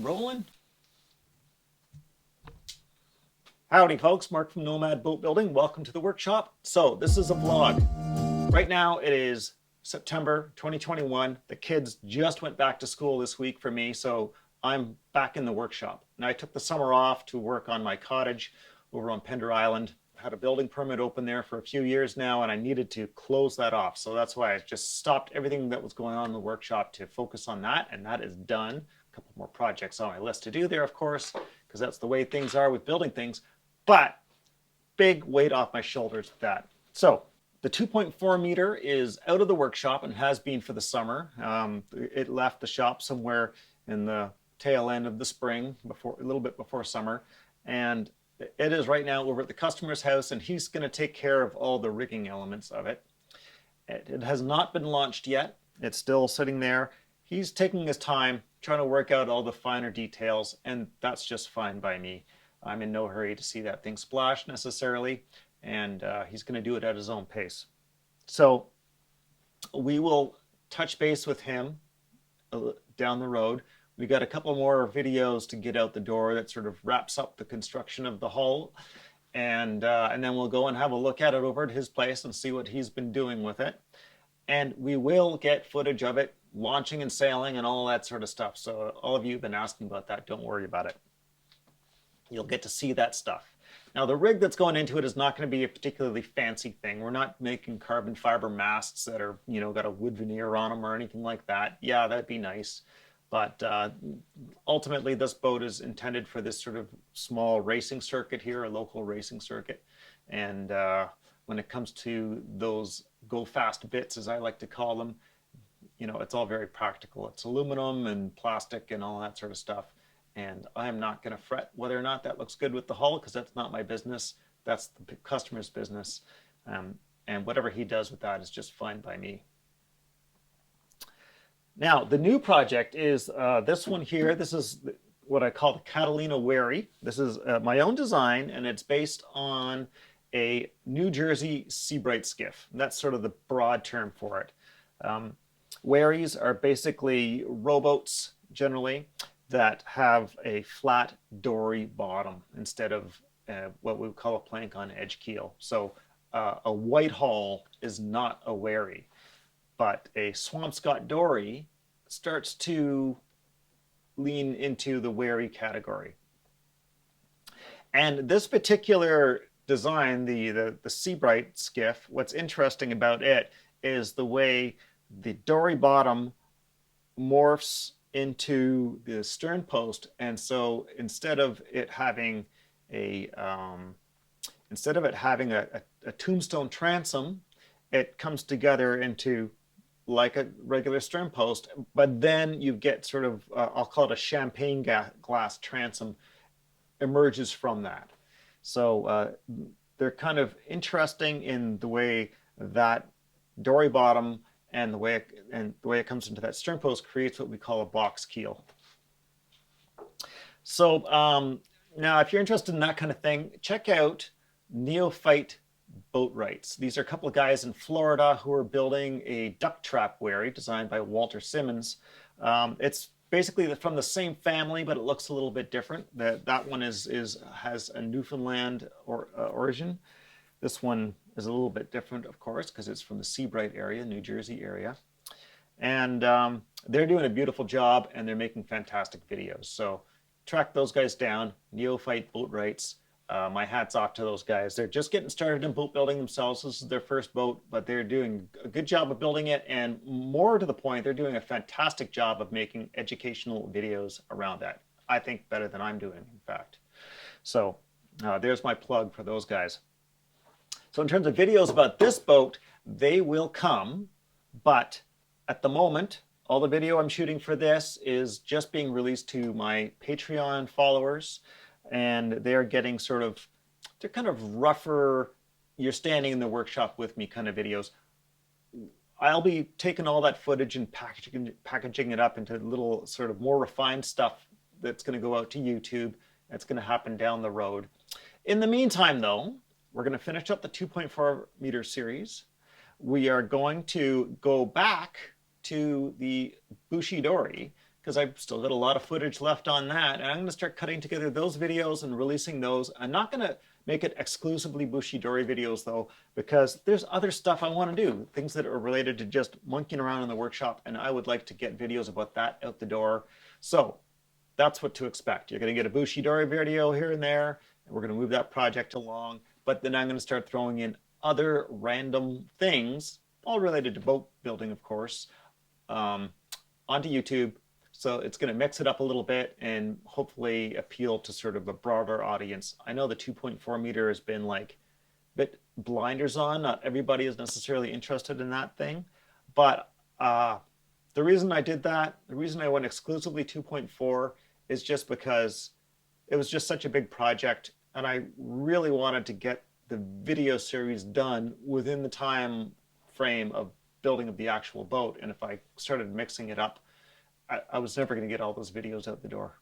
Rolling. Howdy folks, Mark from Nomad Boatbuilding. Welcome to the workshop. So this is a vlog. Right now it is September 2021. The kids just went back to school this week for me, so I'm back in the workshop. Now I took the summer off to work on my cottage over on Pender Island. I've had a building permit open there for a few years now, and I needed to close that off. So that's why I just stopped everything that was going on in the workshop to focus on that, and that is done. A couple more projects on my list to do there, of course, because that's the way things are with building things. But big weight off my shoulders with that. So the 2.4 meter is out of the workshop and has been for the summer. It left the shop somewhere in the tail end of the spring, a little bit before summer. And it is right now over at the customer's house, and he's going to take care of all the rigging elements of it. It has not been launched yet. It's still sitting there. He's taking his time trying to work out all the finer details, and that's just fine by me. I'm in no hurry to see that thing splash necessarily, and he's going to do it at his own pace. So we will touch base with him down the road. We got a couple more videos to get out the door that sort of wraps up the construction of the hull, and then we'll go and have a look at it over at his place and see what he's been doing with it. And we will get footage of it launching and sailing and all that sort of stuff. So all of you have been asking about that. Don't worry about it. You'll get to see that stuff. Now the rig that's going into it is not going to be a particularly fancy thing. We're not making carbon fiber masts that are, got a wood veneer on them or anything like that. Yeah, that'd be nice. But ultimately this boat is intended for this sort of small racing circuit here, a local racing circuit. And when it comes to those go fast bits, as I like to call them, it's all very practical. It's aluminum and plastic and all that sort of stuff. And I'm not going to fret whether or not that looks good with the hull, because that's not my business. That's the customer's business. And whatever he does with that is just fine by me. Now, the new project is this one here. This is what I call the Catalina Wherry. This is my own design, and it's based on a New Jersey Seabright skiff. And that's sort of the broad term for it. Wherries are basically rowboats, generally, that have a flat dory bottom instead of what we would call a plank on edge keel. So a white hull is not a wherry, but a Swampscott dory starts to lean into the wherry category. And this particular design, the Seabright skiff, what's interesting about it is the way the dory bottom morphs into the stern post. And so instead of it having a tombstone transom, it comes together into like a regular stern post, but then you get sort of I'll call it a champagne glass transom emerges from that. So they're kind of interesting in the way that dory bottom and the way it comes into that stern post creates what we call a box keel. So now, if you're interested in that kind of thing, check out Neophyte Boatwrights. These are a couple of guys in Florida who are building a duck trap wherry designed by Walter Simmons. It's basically from the same family, but it looks a little bit different. That one has a Newfoundland origin. This one is a little bit different, of course, because it's from the Seabright area, New Jersey area. And they're doing a beautiful job, and they're making fantastic videos. So track those guys down, Neophyte Boatwrights. My hat's off to those guys. They're just getting started in boat building themselves. This is their first boat, but they're doing a good job of building it. And more to the point, they're doing a fantastic job of making educational videos around that. I think better than I'm doing, in fact. So there's my plug for those guys. So in terms of videos about this boat, they will come, but at the moment, all the video I'm shooting for this is just being released to my Patreon followers, and they're getting they're kind of rougher, you're standing in the workshop with me kind of videos. I'll be taking all that footage and packaging it up into little sort of more refined stuff that's going to go out to YouTube. That's going to happen down the road. In the meantime, though, we're going to finish up the 2.4 meter series. We are going to go back to the Bushi dory because I've still got a lot of footage left on that. And I'm going to start cutting together those videos and releasing those. I'm not going to make it exclusively Bushidori videos though, because there's other stuff I want to do, things that are related to just monkeying around in the workshop, and I would like to get videos about that out the door. So that's what to expect. You're going to get a Bushidori video here and there, and we're going to move that project along, but then I'm going to start throwing in other random things, all related to boat building, of course, onto YouTube. So it's going to mix it up a little bit and hopefully appeal to sort of a broader audience. I know the 2.4 meter has been like a bit blinders on. Not everybody is necessarily interested in that thing. But the reason I did that, the reason I went exclusively 2.4 is just because it was just such a big project. And I really wanted to get the video series done within the time frame of building of the actual boat. And if I started mixing it up, I was never going to get all those videos out the door.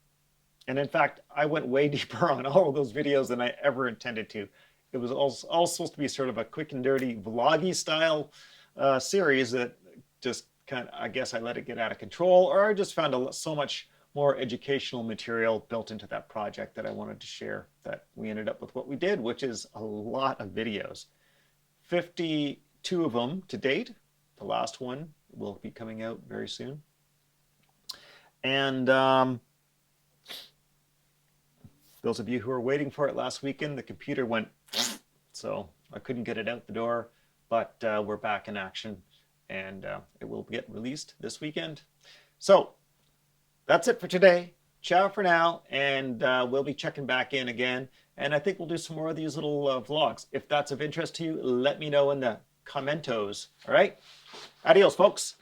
And in fact, I went way deeper on all of those videos than I ever intended to. It was all supposed to be sort of a quick and dirty vloggy style series that just kind of, I guess I let it get out of control, or I just found so much more educational material built into that project that I wanted to share, that we ended up with what we did, which is a lot of videos. 52 of them to date. The last one will be coming out very soon. And those of you who were waiting for it last weekend, the computer went, so I couldn't get it out the door, but we're back in action, and it will get released this weekend. So that's it for today. Ciao for now, and we'll be checking back in again. And I think we'll do some more of these little vlogs. If that's of interest to you, let me know in the commentos. All right? Adios, folks.